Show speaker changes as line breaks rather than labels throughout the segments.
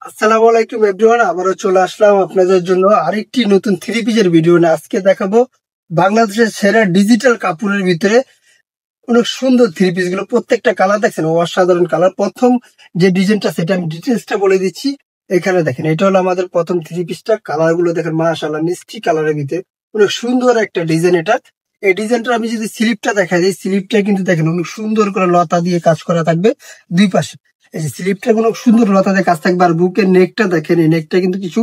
আসসালামু আলাইকুম এভরিওয়ান, আবারও চলে আসলাম আপনাদের জন্য আরেকটি নতুন থ্রি পিসের ভিডিও নিয়ে। আজকে দেখাবো বাংলাদেশের সেরা ডিজিটাল কাপড়ের ভিতরে অনেক সুন্দর থ্রি পিস গুলো। প্রত্যেকটা কালার দেখছেন অসাধারণ কালার। প্রথম যে ডিজাইনটা সেটা আমি ডিটেলসটা বলে দিচ্ছি। এখানে দেখেন, এটা হলো আমাদের প্রথম থ্রি পিসটা। কালার গুলো দেখেন মাশাআল্লাহ, মিষ্টি কালারের ভিতরে অনেক সুন্দর একটা ডিজাইন এটা। এই ডিজাইনটা আমি যদি স্লিপটা দেখা যায়, স্লিপটা কিন্তু দেখেন অনেক সুন্দর করে লতা দিয়ে কাজ করা থাকবে দুই পাশে। এই যে স্লিপটা কোনো সুন্দর লতা দিয়ে কাজ থাকবে। আর বুকের নেকটা দেখেন, এই নেকটা কিন্তু কিছু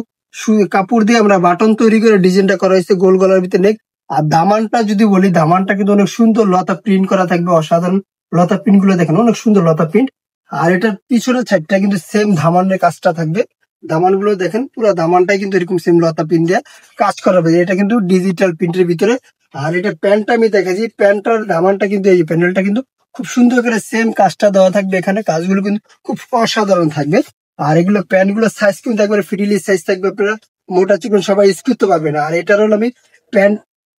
কাপড় দিয়ে আমরা বাটন তৈরি করে ডিজাইনটা করা হয়েছে গোল গলার ভিতরে নেক। আর দামানটা যদি বলি, দামানটা কিন্তু অনেক সুন্দর লতা প্রিন্ট করা থাকবে, অসাধারণ লতা প্রিন্ট গুলো দেখেন অনেক সুন্দর লতা প্রিন্ট। আর এটার পিছনের সাইডটা কিন্তু সেম দামানের কাজটা থাকবে। দামান গুলো দেখেন, পুরো দামানটাই কিন্তু এরকম সেম লতা প্রিন্ট দিয়ে কাজ করা হবে। এটা কিন্তু ডিজিটাল প্রিন্টের ভিতরে। আর এটা প্যান্টটা আমি দেখাচ্ছি, প্যান্টটার দামানটা কিন্তু এই প্যানেলটা কিন্তু খুব সুন্দর করে সেম কাজটা দেওয়া থাকবে। এখানে কাজগুলো কিন্তু খুব অসাধারণ থাকবে। আর এগুলো প্যান্ট গুলোর সাইজ কিন্তু একবারে ফ্রিলি সাইজ থাকবে, আপনারা মোটা চিকন সবাই ইউজ করতে পারবে না। আর এটার হলো আমি প্যান্ট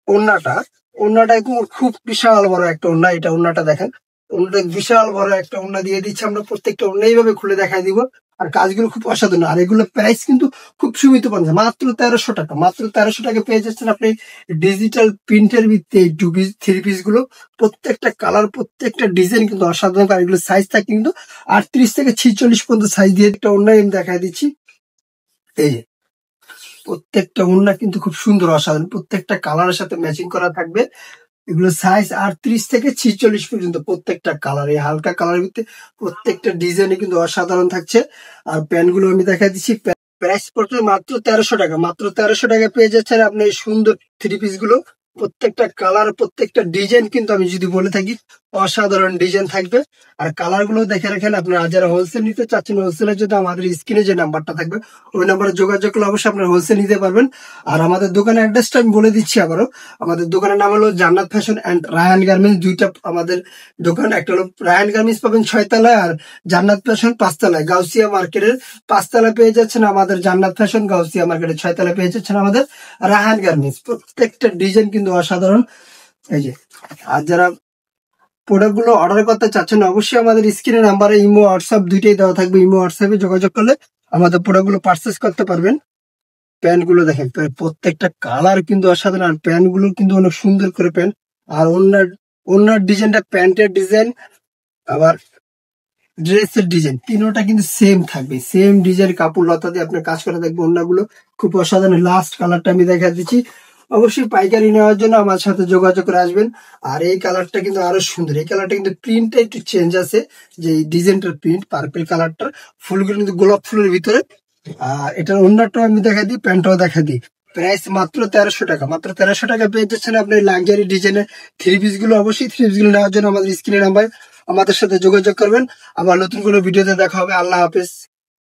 ওড়নাটা, ওড়নাটা খুব বিশাল বড় একটা ওড়না। এটা ওড়নাটা দেখেন, ওড়নাটা বিশাল বড় একটা ওড়না দিয়ে দিচ্ছে। আমরা প্রত্যেকটা ওড়না এইভাবে খুলে দেখাই দিব। আর কাজগুলো খুব অসাধারণ। আর এগুলো প্রাইস কিন্তু খুব সীমিত পাচ্ছেন, মাত্র 1300 টাকা। মাত্র 1300 টাকা পেয়ে যাচ্ছেন আপনি ডিজিটাল প্রিন্টের ভিত্তিতে এই টু পিস থ্রি পিস গুলো। প্রত্যেকটা কালার, প্রত্যেকটা ডিজাইন কিন্তু অসাধারণ। আর এগুলো সাইজ থাকে কিন্তু 38 থেকে 46 পর্যন্ত সাইজ দিয়ে একটা ওড়না আমি দেখাই দিচ্ছি। এই যে প্রত্যেকটা ওড়না কিন্তু খুব সুন্দর অসাধারণ, প্রত্যেকটা কালারের সাথে ম্যাচিং করা থাকবে। এগুলো সাইজ 38 থেকে 46 পর্যন্ত প্রত্যেকটা কালার। এই হালকা কালারের ভিতরে প্রত্যেকটা ডিজাইনে কিন্তু অসাধারণ থাকছে। আর প্যান্ট গুলো আমি দেখা দিচ্ছি। প্রাইস পড়ছে মাত্র 1300 টাকা। মাত্র 1300 টাকা পেয়ে যাচ্ছেন আপনি এই সুন্দর থ্রি পিস গুলো। প্রত্যেকটা কালার, প্রত্যেকটা ডিজাইন কিন্তু আমি যদি বলে থাকি অসাধারণ ডিজাইন থাকবে। আর কালার গুলো দেখে রাখেন। আপনারা যারা হোলসেল নিতে চাচ্ছেন, হোলসেলের জন্য আমাদের স্ক্রিনে যে নাম্বারটা থাকবে ওই নাম্বারে যোগাযোগ করলে অবশ্যই আপনারা হোলসেল নিতে পারবেন। আর আমাদের দোকানের অ্যাড্রেসটা আমি বলে দিচ্ছি আবারও। আমাদের দোকানের নাম হলো জান্নাত ফ্যাশন অ্যান্ড রায়হান গার্মেন্টস। দুইটা আমাদের দোকান, একটা হলো রায়হান গার্মেন্টস পাবেন 6 তলায়, আর জান্নাত ফ্যাশন 5 তলায়। গাউসিয়া মার্কেটের 5 তলায় পেয়ে যাচ্ছেন আমাদের জান্নাত ফ্যাশন, গাউসিয়া মার্কেটের 6 তলায় পেয়ে যাচ্ছেন আমাদের রায়হান গার্মেন্টস। প্রত্যেকটা ডিজাইন কিন্তু অসাধারণ। এই যে, আর যারা প্রোডাক্ট গুলো অর্ডার করতে চাচ্ছেন অবশ্যই আমাদের স্ক্রিনে নাম্বারে ইমো হোয়াটসঅ্যাপ দুইটাই দেওয়া থাকবে। ইমো হোয়াটসঅ্যাপে যোগাযোগ করলে আমাদের প্রোডাক্ট গুলো পারচেস করতে পারবেন। প্যান্ট গুলো দেখেন, প্রত্যেকটা কালার কিন্তু অসাধারণ। আর প্যান্ট গুলো কিন্তু অনেক সুন্দর করে প্যান্ট। আর ওনার ওনার ডিজাইনটা, প্যান্টের ডিজাইন আবার ড্রেসের ডিজাইন তিনোটা কিন্তু সেম থাকবে। সেম ডিজাইন কাপড় লতা দিয়ে আপনার কাজ করা থাকবে। ওনাগুলো খুব অসাধারণ। লাস্ট কালারটা আমি দেখা দিচ্ছি। অবশ্যই পাইকারি নেওয়ার জন্য আমার সাথে যোগাযোগ করে আসবেন। আর এই কালারটা কিন্তু আরো সুন্দর। এই কালারটা কিন্তু প্রিন্টটা একটু চেঞ্জ আছে, যে ডিজাইনটার প্রিন্ট পার্পল কালারটার ফুলগুলো কিন্তু গোলাপ ফুলের ভিতরে। আর এটার ওড়নাটাও আমি দেখা দিই, প্যান্টটাও দেখা দিই। প্রাইস মাত্র 1300 টাকা। মাত্র 1300 টাকা পেয়ে যাচ্ছেন আপনি লাক্সারি ডিজাইনের থ্রি পিস গুলো। অবশ্যই থ্রি পিস গুলো নেওয়ার জন্য আমাদের স্ক্রিনে নাম্বার আমাদের সাথে যোগাযোগ করবেন। আবার নতুন কোনো ভিডিওতে দেখা হবে। আল্লাহ হাফেজ।